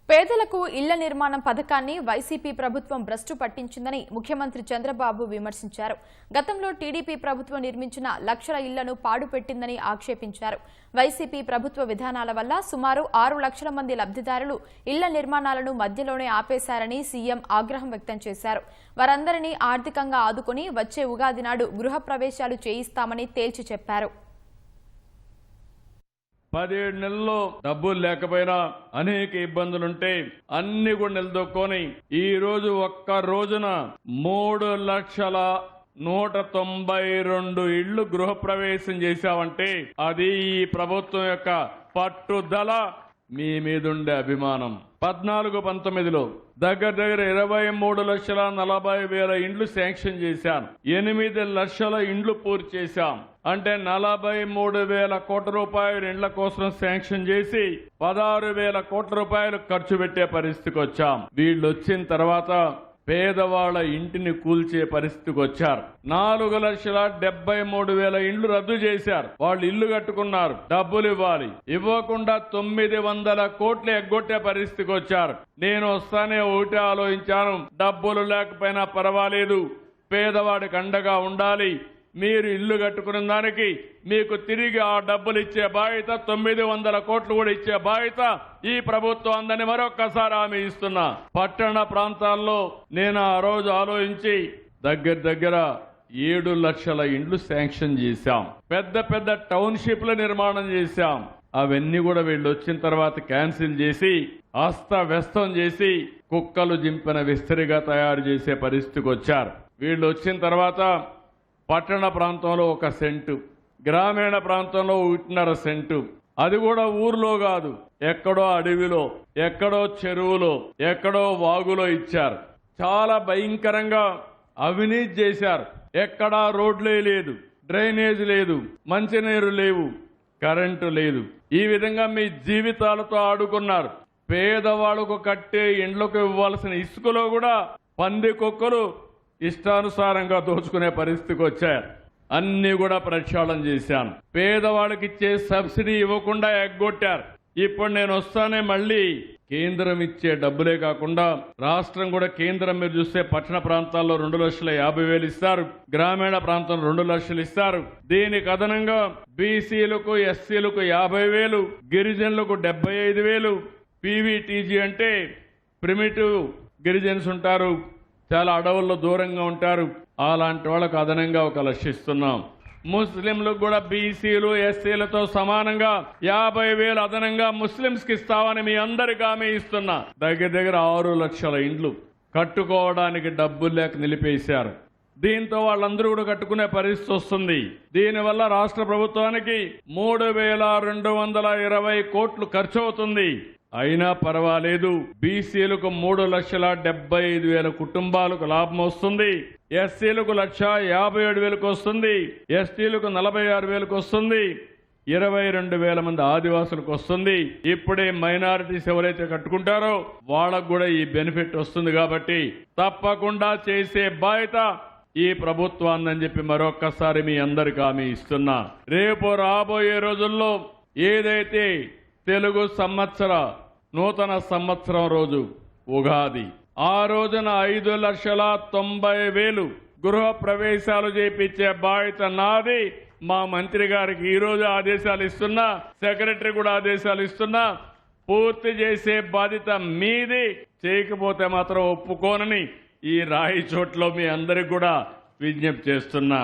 పేదలకు ఇళ్ల నిర్మాణం పథకాన్ని వైసీపీ ప్రభుత్వం భ్రష్టు పట్టించిందని ముఖ్యమంత్రి చంద్రబాబు విమర్శించారు. గతంలో టీడీపీ ప్రభుత్వం నిర్మించిన లక్షల ఇళ్లను పాడుపెట్టిందని ఆక్షేపించారు. వైసీపీ ప్రభుత్వ విధానాల వల్ల సుమారు 6 లక్షల మంది లబ్ధిదారులు ఇళ్ల నిర్మాణాలను మధ్యలోనే ఆపేశారని సీఎం ఆగ్రహం వ్యక్తం చేశారు. వారందరినీ ఆర్థికంగా ఆదుకుని వచ్చే ఉగాది నాడు గృహప్రవేశాలు చేయిస్తామని తేల్చి చెప్పారు. 17 నెలల్లో డబ్బులు లేకపోయినా అనేక ఇబ్బందులుంటే అన్ని కూడా నిలదొక్కొని ఈ రోజు ఒక్క రోజున 3,192,000 ఇళ్లు గృహప్రవేశం చేశామంటే అది ఈ ప్రభుత్వం యొక్క పట్టుదల, మీ మీదుండే అభిమానం. 14-19లో దగ్గర 23,40,000 ఇండ్లు శాంక్షన్ చేశాను. 8 లక్షల ఇండ్లు పూర్తి చేశాం. అంటే 43,000 కోట్ల రూపాయలు ఇండ్ల కోసం శాంక్షన్ చేసి 16,000 కోట్ల రూపాయలు ఖర్చు పెట్టే పరిస్థితికి వచ్చాం. వీళ్ళు వచ్చిన తర్వాత పేదవాళ్ల ఇంటిని కూల్చే పరిస్థితికి వచ్చారు. 4,73,000 ఇండ్లు రద్దు చేశారు. వాళ్ళు ఇల్లు కట్టుకున్నారు, డబ్బులు ఇవ్వాలి, ఇవ్వకుండా 900 కోట్లు ఎగ్గొట్టే పరిస్థితికి వచ్చారు. నేను వస్తానే ఒకటే ఆలోచించాను, డబ్బులు లేకపోయినా పర్వాలేదు, పేదవాడికి అండగా ఉండాలి. మీరు ఇల్లు కట్టుకున్న దానికి మీకు తిరిగి ఆ డబ్బులు ఇచ్చే బాధ్యత, 900 కోట్లు కూడా ఇచ్చే బాధ్యత ఈ ప్రభుత్వం అందని మరొక్కసారి హామీ ఇస్తున్నా. పట్టణ ప్రాంతాల్లో నేను ఆ రోజు ఆలోచించి దగ్గర 7 లక్షల ఇండ్లు శాంక్షన్ చేశాం. పెద్ద టౌన్షిప్ల నిర్మాణం చేశాం. అవన్నీ కూడా వీళ్ళు వచ్చిన తర్వాత క్యాన్సిల్ చేసి అస్తవ్యస్తం చేసి కుక్కలు జింపిన విస్తరిగా తయారు చేసే పరిస్థితికి వచ్చారు. వీళ్ళు వచ్చిన తర్వాత పట్టణ ప్రాంతంలో 1 సెంటు, గ్రామీణ ప్రాంతంలో 1.5 సెంటు, అది కూడా ఊర్లో కాదు, ఎక్కడో అడవిలో, ఎక్కడో చెరువులో, ఎక్కడో వాగులో ఇచ్చారు. చాలా భయంకరంగా అవినీతి చేశారు. ఎక్కడా రోడ్లే లేదు, డ్రైనేజ్ లేదు, మంచినీరు లేవు, కరెంటు లేదు. ఈ విధంగా మీ జీవితాలతో ఆడుకున్నారు. పేదవాళ్లకు కట్టే ఇండ్లకు ఇవ్వాల్సిన ఇసుకలో కూడా పంది కుక్కలు ఇష్టానుసారంగా దోచుకునే పరిస్థితికి వచ్చారు. అన్ని కూడా ప్రక్షాళన చేశాను. పేదవాళ్ళకి ఇచ్చే సబ్సిడీ ఇవ్వకుండా ఎగ్గొట్టారు. ఇప్పుడు నేను వస్తానే మళ్ళీ కేంద్రం ఇచ్చే డబ్బులే కాకుండా రాష్ట్రం కూడా కేంద్రం మీరు చూస్తే పట్టణ ప్రాంతాల్లో 2,50,000 ఇస్తారు, గ్రామీణ ప్రాంతంలో 2 లక్షలు ఇస్తారు. దీనికి అదనంగా బీసీలకు, ఎస్సీలకు 50,000, గిరిజనులకు 75,000. పీవీటీజీ అంటే ప్రిమిటివ్ గిరిజన్స్ ఉంటారు, చాలా అడవుల్లో దూరంగా ఉంటారు, అలాంటి వాళ్ళకు అదనంగా 1 లక్ష ఇస్తున్నాం. ముస్లింలకు కూడా బీసీలు, ఎస్సీలతో సమానంగా 50,000 అదనంగా ముస్లింస్ కి ఇస్తామని మీ అందరికీ హామీ ఇస్తున్నా. దగ్గర 6 లక్షల ఇండ్లు కట్టుకోవడానికి డబ్బులు లేక నిలిపేశారు. దీంతో వాళ్ళందరూ కూడా కట్టుకునే పరిస్థితి వస్తుంది. దీనివల్ల రాష్ట్ర ప్రభుత్వానికి 3,220 కోట్లు ఖర్చు అవుతుంది. అయినా పర్వాలేదు, బీసీలకు 3,75,000 కుటుంబాలకు లాభం వస్తుంది, ఎస్సీలకు 1,57,000 వస్తుంది, ఎస్టీలకు 46,000 వస్తుంది, 22,000 మంది ఆదివాసులకు వస్తుంది. ఇప్పుడే మైనారిటీస్ ఎవరైతే కట్టుకుంటారో వాళ్ళకు కూడా ఈ బెనిఫిట్ వస్తుంది. కాబట్టి తప్పకుండా చేసే బాధ్యత ఈ ప్రభుత్వాన్ని చెప్పి మరొక్కసారి మీ అందరికీ హామీ ఇస్తున్నా. రేపు రాబోయే రోజుల్లో ఏదైతే తెలుగు సంవత్సర నూతన సంవత్సరం రోజు ఉగాది, ఆ రోజున 5,90,000 గృహ ప్రవేశాలు చేయించే బాధ్యత నాది. మా మంత్రి గారికి ఈ రోజు ఆదేశాలు ఇస్తున్నా, సెక్రటరీ కూడా ఆదేశాలు ఇస్తున్నా. పూర్తి చేసే బాధ్యత మీది. చేయకపోతే మాత్రం ఒప్పుకోనని ఈ రాయి చోట్లో మీ అందరికి కూడా విజ్ఞప్తి చేస్తున్నా.